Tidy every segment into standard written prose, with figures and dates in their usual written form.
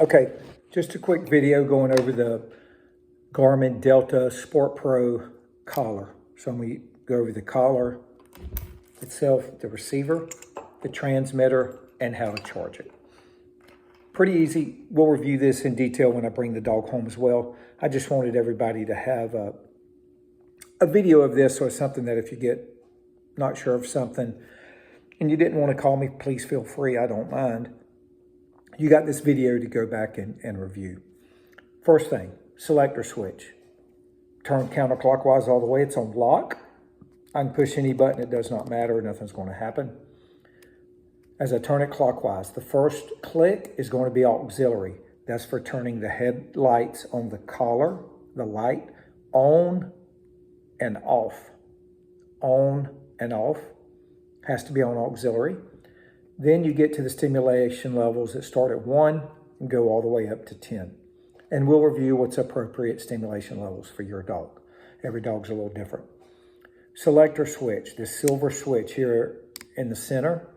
Okay, just a quick video going over the Garmin Delta Sport Pro collar. So I'm going to go over the collar itself, the receiver, the transmitter, and how to charge it. Pretty easy. We'll review this in detail when I bring the dog home as well. I just wanted everybody to have a video of this, so it's something that if you get not sure of something and you didn't want to call me, please feel free. I don't mind. You got this video to go back and review. First thing, selector switch. Turn counterclockwise all the way. It's on lock. I can push any button. It does not matter. Nothing's going to happen. As I turn it clockwise, the first click is going to be auxiliary. That's for turning the headlights on the collar, the light, on and off. On and off. Has to be on auxiliary. Then you get to the stimulation levels that start at 1 and go all the way up to 10. And we'll review what's appropriate stimulation levels for your dog. Every dog's a little different. Selector switch, this silver switch here in the center,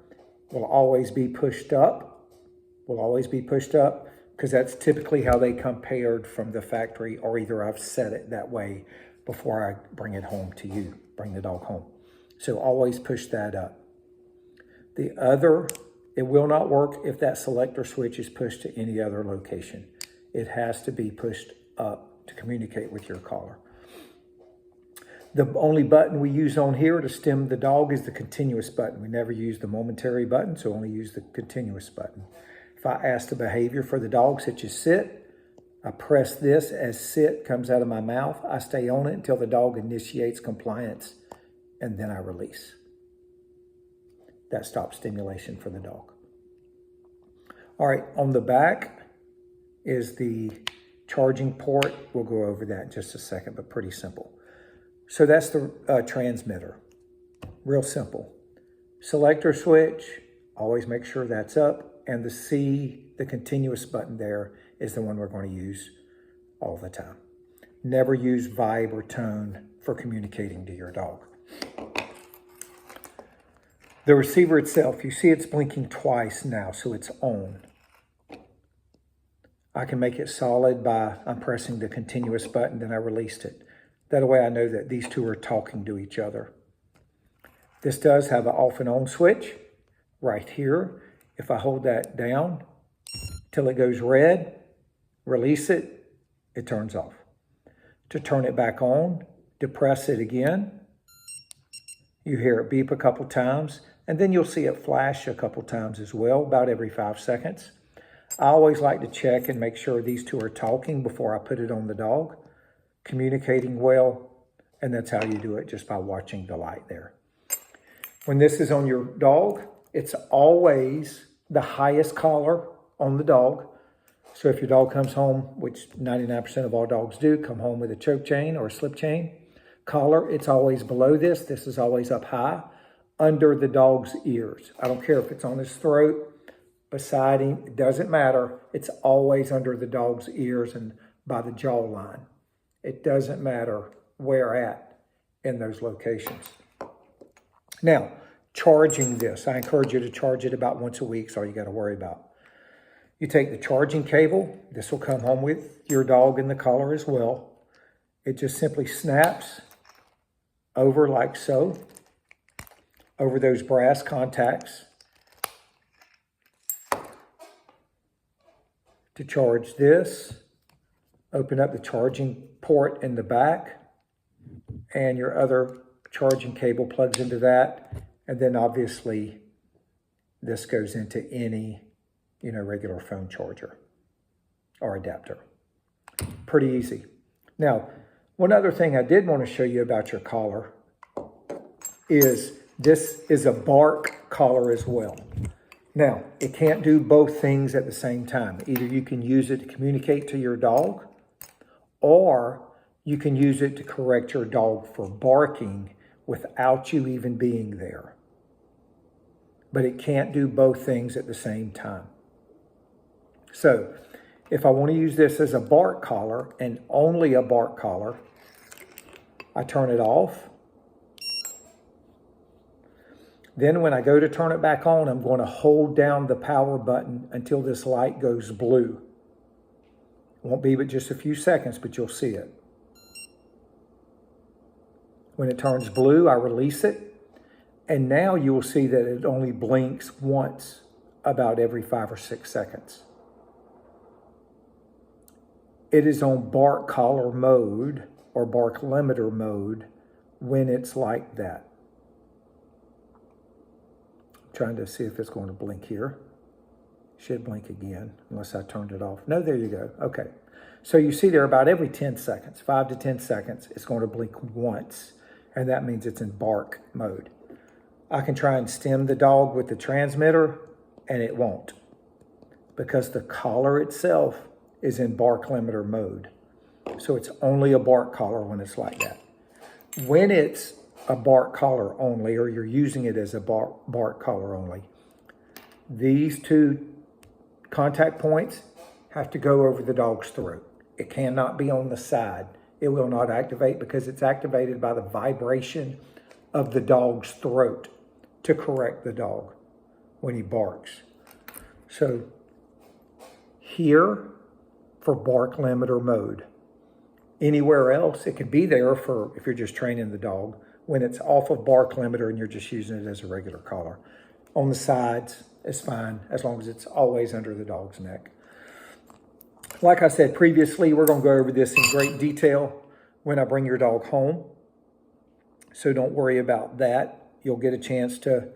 will always be pushed up. Will always be pushed up because that's typically how they come paired from the factory, or either I've set it that way before I bring it home to you, bring the dog home. So always push that up. The other, it will not work if that selector switch is pushed to any other location. It has to be pushed up to communicate with your collar. The only button we use on here to stim the dog is the continuous button. We never use the momentary button, so only use the continuous button. If I ask the behavior for the dog, such as sit, I press this as sit comes out of my mouth. I stay on it until the dog initiates compliance, and then I release. That stops stimulation for the dog. All right, on the back is the charging port. We'll go over that in just a second, but pretty simple. So that's the transmitter. Real simple. Selector switch, always make sure that's up. And the C, the continuous button there, is the one we're going to use all the time. Never use vibe or tone for communicating to your dog. The receiver itself, you see it's blinking twice now, so it's on. I can make it solid by I'm pressing the continuous button, then I released it. That way I know that these two are talking to each other. This does have an off and on switch right here. If I hold that down till it goes red, release it, it turns off. To turn it back on, depress it again. You hear it beep a couple times, and then you'll see it flash a couple times as well, about every 5 seconds. I always like to check and make sure these two are talking before I put it on the dog, communicating well, and that's how you do it, just by watching the light there. When this is on your dog, it's always the highest collar on the dog. So if your dog comes home, which 99% of all dogs do, come home with a choke chain or a slip chain collar, it's always below this. This is always up high, under the dog's ears. I don't care if it's on his throat, beside him, it doesn't matter. It's always under the dog's ears and by the jaw line. It doesn't matter where at in those locations. Now, charging this, I encourage you to charge it about once a week. That's all you got to worry about. You take the charging cable. This will come home with your dog in the collar as well. It just simply snaps over like so, over those brass contacts. To charge this, open up the charging port in the back, and your other charging cable plugs into that. And then obviously this goes into any, regular phone charger or adapter. Pretty easy. Now, one other thing I did want to show you about your collar is this is a bark collar as well. Now, it can't do both things at the same time. Either you can use it to communicate to your dog, or you can use it to correct your dog for barking without you even being there. But it can't do both things at the same time. So, if I want to use this as a bark collar, and only a bark collar, I turn it off. Then when I go to turn it back on, I'm going to hold down the power button until this light goes blue. Won't be but just a few seconds, but you'll see it. When it turns blue, I release it. And now you will see that it only blinks once about every 5 or 6 seconds. It is on bark collar mode or bark limiter mode when it's like that. I'm trying to see if it's going to blink here. Should blink again, unless I turned it off. No, there you go. Okay. So you see there about every 10 seconds, 5 to 10 seconds, it's going to blink once. And that means it's in bark mode. I can try and stem the dog with the transmitter, and it won't, because the collar itself is in bark limiter mode. So it's only a bark collar when it's like that. When it's a bark collar only, or you're using it as a bark collar only, these 2 contact points have to go over the dog's throat. It cannot be on the side. It will not activate because it's activated by the vibration of the dog's throat to correct the dog when he barks. So here for bark limiter mode. Anywhere else, it could be there for if you're just training the dog when it's off of bark limiter and you're just using it as a regular collar. On the sides, it's fine as long as it's always under the dog's neck. Like I said previously, we're going to go over this in great detail when I bring your dog home. So don't worry about that. You'll get a chance to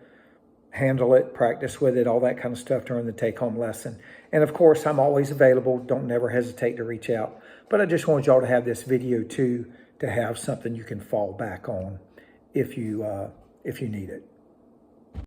handle it, practice with it, all that kind of stuff during the take-home lesson. And of course, I'm always available. Don't never hesitate to reach out. But I just want y'all to have this video too, to have something you can fall back on if you need it.